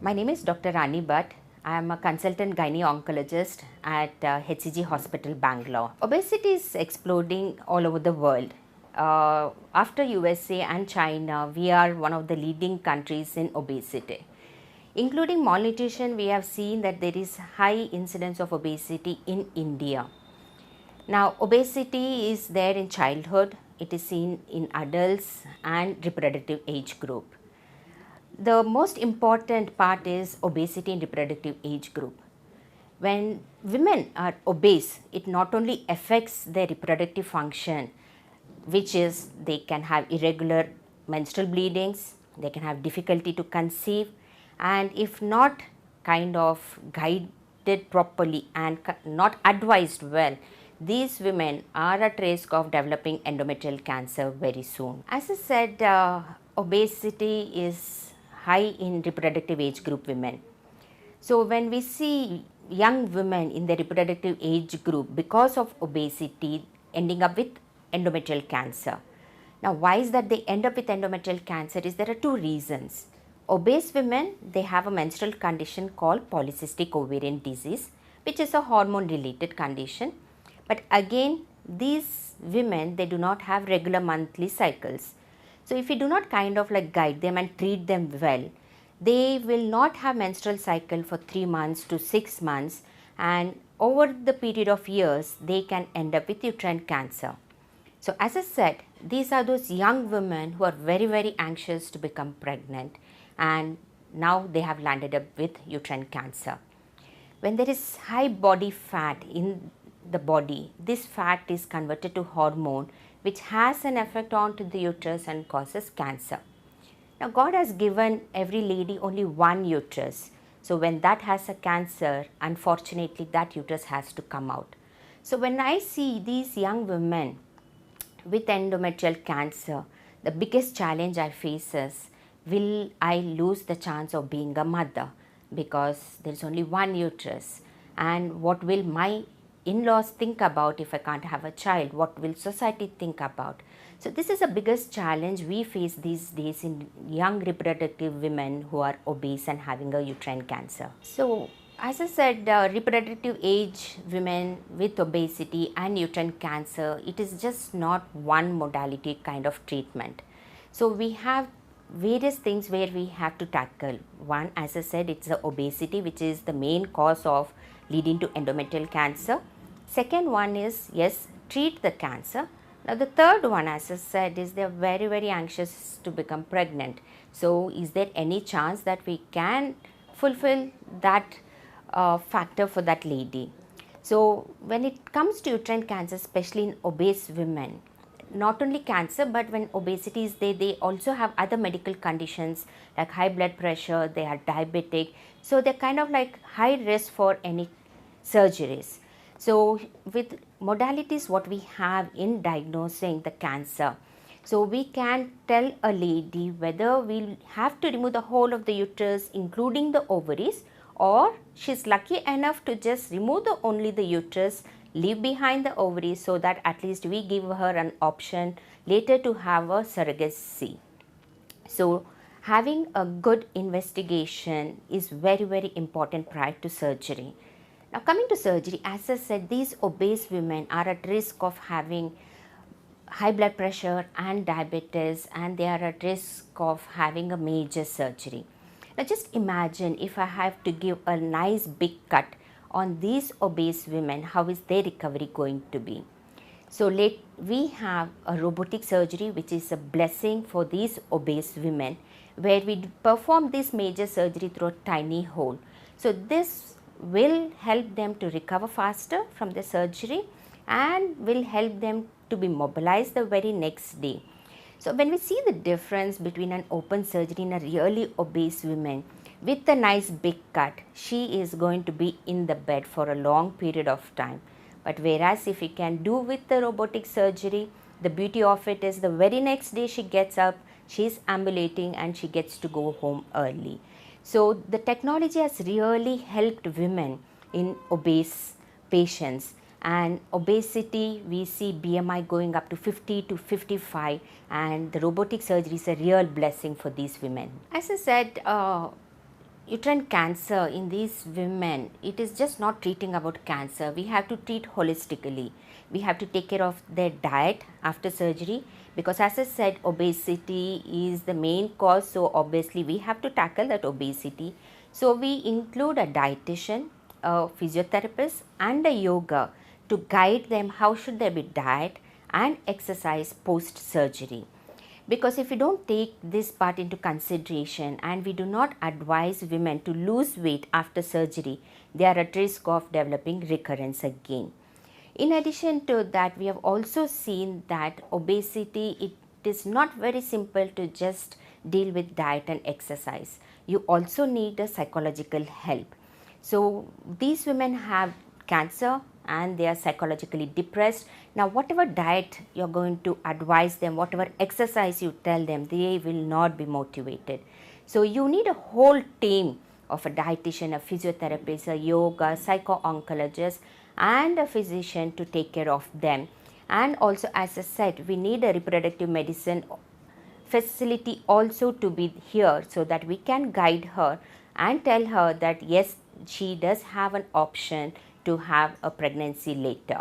My name is Dr. Rani Bhat. I am a consultant gynae-oncologist at HCG Hospital, Bangalore. Obesity is exploding all over the world. After USA and China, we are one of the leading countries in obesity. Including malnutrition, we have seen that there is high incidence of obesity in India. Now, obesity is there in childhood, it is seen in adults and reproductive age group. The most important part is obesity in reproductive age group. When women are obese, it not only affects their reproductive function, which is they can have irregular menstrual bleedings, they can have difficulty to conceive, and if not kind of guided properly and not advised well, these women are at risk of developing endometrial cancer very soon. As I said, obesity is high in reproductive age group women. So when we see young women in the reproductive age group because of obesity ending up with endometrial cancer. Now why is that they end up with endometrial cancer is there are two reasons. Obese women, they have a menstrual condition called polycystic ovarian disease, which is a hormone related condition. But again, these women, they do not have regular monthly cycles. So if we do not kind of like guide them and treat them well, they will not have menstrual cycle for 3 months to 6 months, and over the period of years, they can end up with uterine cancer. So as I said, these are those young women who are very, very anxious to become pregnant, and now they have landed up with uterine cancer. When there is high body fat in the body, this fat is converted to hormone, which has an effect on to the uterus and causes cancer. Now God has given every lady only one uterus. So when that has a cancer, unfortunately that uterus has to come out. So when I see these young women with endometrial cancer, the biggest challenge I face is, will I lose the chance of being a mother? Because there is only one uterus. And what will my in-laws think about if I can't have a child? What will society think about? So this is the biggest challenge we face these days in young reproductive women who are obese and having a uterine cancer. So as I said, reproductive age women with obesity and uterine cancer, it is just not one modality kind of treatment. So we have various things where we have to tackle. One, as I said, it's the obesity, which is the main cause of leading to endometrial cancer. Second one is, yes, treat the cancer. Now the third one, as I said, is they're very, very anxious to become pregnant. So is there any chance that we can fulfill that factor for that lady? So when it comes to uterine cancer, especially in obese women, not only cancer, but when obesity is there, they also have other medical conditions like high blood pressure, they are diabetic. So they're kind of like high risk for any surgeries. So with modalities what we have in diagnosing the cancer, so we can tell a lady whether we'll have to remove the whole of the uterus including the ovaries, or she's lucky enough to just remove only the uterus, leave behind the ovaries, so that at least we give her an option later to have a surrogacy. So having a good investigation is very, very important prior to surgery. Now coming to surgery, as I said, these obese women are at risk of having high blood pressure and diabetes, and they are at risk of having a major surgery. Now just imagine if I have to give a nice big cut on these obese women, how is their recovery going to be? So we have a robotic surgery, which is a blessing for these obese women, where we perform this major surgery through a tiny hole. So this will help them to recover faster from the surgery and will help them to be mobilized the very next day. So when we see the difference between an open surgery in a really obese woman with a nice big cut, she is going to be in the bed for a long period of time. But whereas if we can do with the robotic surgery, the beauty of it is the very next day she gets up, she is ambulating and she gets to go home early. So the technology has really helped women in obese patients, and obesity, we see BMI going up to 50 to 55, and the robotic surgery is a real blessing for these women. As I said, uterine cancer in these women, it is just not treating about cancer. We have to treat holistically. We have to take care of their diet after surgery, because as I said, obesity is the main cause. So obviously we have to tackle that obesity. So we include a dietitian, a physiotherapist and a yoga to guide them how should they be diet and exercise post surgery. Because if we don't take this part into consideration and we do not advise women to lose weight after surgery, they are at risk of developing recurrence again. In addition to that, we have also seen that obesity, it is not very simple to just deal with diet and exercise. You also need a psychological help. So these women have cancer and they are psychologically depressed. Now whatever diet you're going to advise them, whatever exercise you tell them, they will not be motivated. So you need a whole team of a dietitian, a physiotherapist, a yoga, psycho-oncologist and a physician to take care of them. And also, as I said, we need a reproductive medicine facility also to be here, so that we can guide her and tell her that yes, she does have an option to have a pregnancy later.